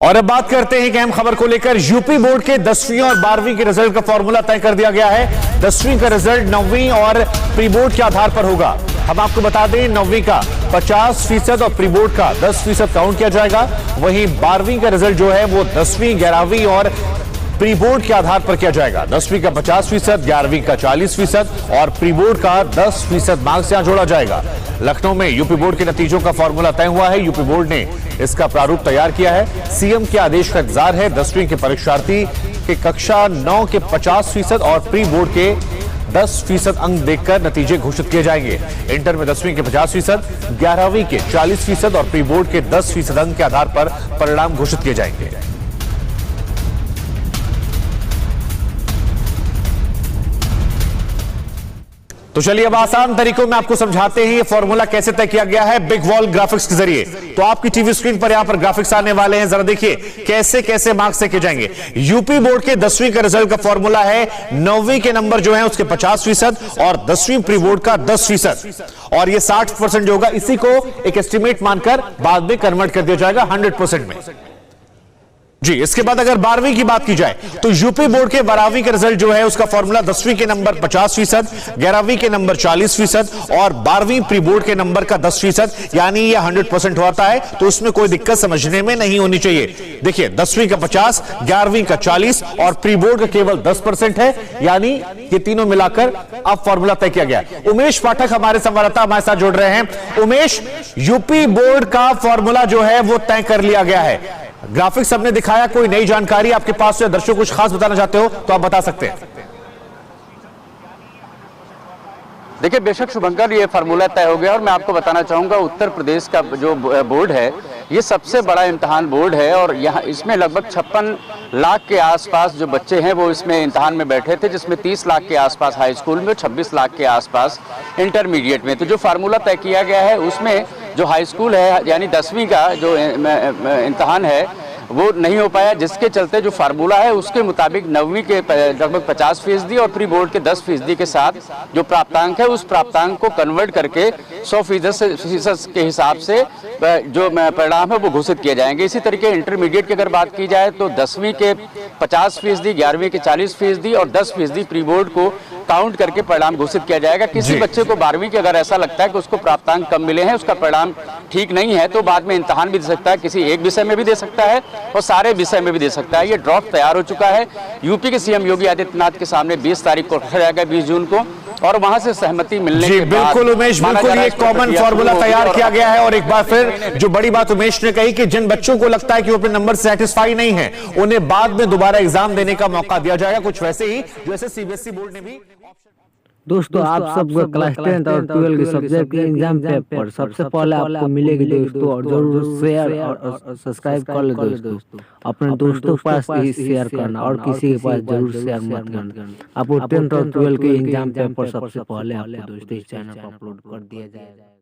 और अब बात करते हैं कि अहम खबर को लेकर। यूपी बोर्ड के 10वीं और 12वीं के रिजल्ट का फॉर्मूला तय कर दिया गया है। 10वीं का रिजल्ट 9वीं और प्री बोर्ड के आधार पर होगा। हम आपको बता दें 9वीं का 50% और प्री बोर्ड का 10% काउंट किया जाएगा। वहीं 12वीं का रिजल्ट जो है वो 10वीं, 11वीं और प्री बोर्ड के आधार पर किया जाएगा। 10वीं का 50%, 11वीं का 40% और प्री बोर्ड का 10% मार्क्स यहां जोड़ा जाएगा। लखनऊ में यूपी बोर्ड के नतीजों का फॉर्मूला तय हुआ है। यूपी बोर्ड ने इसका प्रारूप तैयार किया है। सीएम के आदेश का इंतजार है। 10वीं के परीक्षार्थी के कक्षा 9 के 50% और प्री बोर्ड के 10% अंक देखकर नतीजे घोषित किए जाएंगे। इंटर में 10वीं के 50%, 11वीं के 40% और प्री बोर्ड के 10% अंक के आधार पर परिणाम घोषित किए जाएंगे। तो चलिए अब आसान तरीकों में आपको समझाते हैं ये फॉर्मूला कैसे तय किया गया है बिग वॉल ग्राफिक्स के जरिए। तो आपकी टीवी स्क्रीन पर यहां पर ग्राफिक्स आने वाले हैं, जरा देखिए कैसे कैसे मार्क्स तय किए जाएंगे। यूपी बोर्ड के 10वीं का रिजल्ट का फॉर्मूला है 9वीं के नंबर जो है उसके 50% और 10वीं प्री बोर्ड का 10% और ये 60% जो होगा इसी को एक एस्टिमेट मानकर बाद में कन्वर्ट कर दिया जाएगा 100% में जी। इसके बाद अगर 12वीं की बात की जाए तो यूपी बोर्ड के 12वीं का रिजल्ट जो है उसका फॉर्मूला 10वीं के नंबर 50%, 11वीं के नंबर 40% और 12वीं प्री बोर्ड के नंबर का 10%, यानी ये 100% होता है। तो उसमें कोई दिक्कत समझने में नहीं होनी चाहिए। देखिए 10वीं का 50, 11वीं का 40 और प्री बोर्ड का केवल 10% है, यानी ये तीनों मिलाकर अब फॉर्मूला तय किया गया। उमेश पाठक हमारे संवाददाता हमारे साथ जुड़ रहे हैं। उमेश, यूपी बोर्ड का फॉर्मूला जो है वो तय कर लिया गया है। ग्राफिक्स हमने दिखाया, कोई नई जानकारी आपके पास से दर्शकों कुछ खास बताना चाहते हो तो आप बता सकते हैं। देखिए बेशक शुभंकर, ये फार्मूला तय हो गया और मैं आपको बताना चाहूँगा उत्तर प्रदेश का जो बोर्ड है ये सबसे बड़ा इम्तहान बोर्ड है और यहाँ इसमें लगभग 56 लाख के आसपास जो बच्चे हैं वो इसमें इम्तहान में बैठे थे, जिसमें 30 लाख के आसपास हाई स्कूल में, 26 लाख के आसपास इंटरमीडिएट में। तो जो फार्मूला तय किया गया है उसमें जो हाई स्कूल है यानी 10वीं का जो इम्तहान है वो नहीं हो पाया, जिसके चलते जो फार्मूला है उसके मुताबिक 9वीं के लगभग 50% और प्री बोर्ड के 10% के साथ जो प्राप्तांक है उस प्राप्तांक को कन्वर्ट करके 100% के हिसाब से जो परिणाम है वो घोषित किए जाएंगे। इसी तरीके इंटरमीडिएट की अगर बात की जाए तो 10वीं के 50%, 11वीं के 40% और 10% प्री बोर्ड को काउंट करके परिणाम घोषित किया जाएगा। किसी बच्चे को 12वीं के अगर ऐसा लगता है कि उसको प्राप्तांक कम मिले हैं, उसका परिणाम ठीक नहीं है, तो बाद में इम्तहान भी दे सकता है, किसी एक विषय में भी दे सकता है और सारे विषय में भी दे सकता है। ये ड्राफ्ट तैयार हो चुका है। यूपी के सीएम योगी आदित्यनाथ के सामने 20 तारीख को रखा जाएगा, 20 जून को, और वहां से सहमति मिलने के बाद बिल्कुल उमेश, बिल्कुल ये कॉमन फॉर्मूला तैयार किया गया है। और एक बार फिर जो बड़ी बात उमेश ने कही कि जिन बच्चों को लगता है कि वो अपने नंबर से सेटिस्फाई नहीं है उन्हें बाद में दोबारा एग्जाम देने का मौका दिया जाएगा, कुछ वैसे ही जैसे सीबीएसई बोर्ड ने भी। दोस्तों आप सब क्लास 10 और 12 के सब्जेक्ट के एग्जाम पेपर सबसे पहले आपको मिलेगी दोस्तों, और जरूर शेयर और सब्सक्राइब कर ले दोस्तों। अपने दोस्तों के पास ही शेयर करना और किसी के पास जरूर शेयर मत करना। आपको 10 और 12 के एग्जाम पेपर सबसे पहले आपको दोस्तों इस चैनल पर अपलोड कर दिया जाएगा।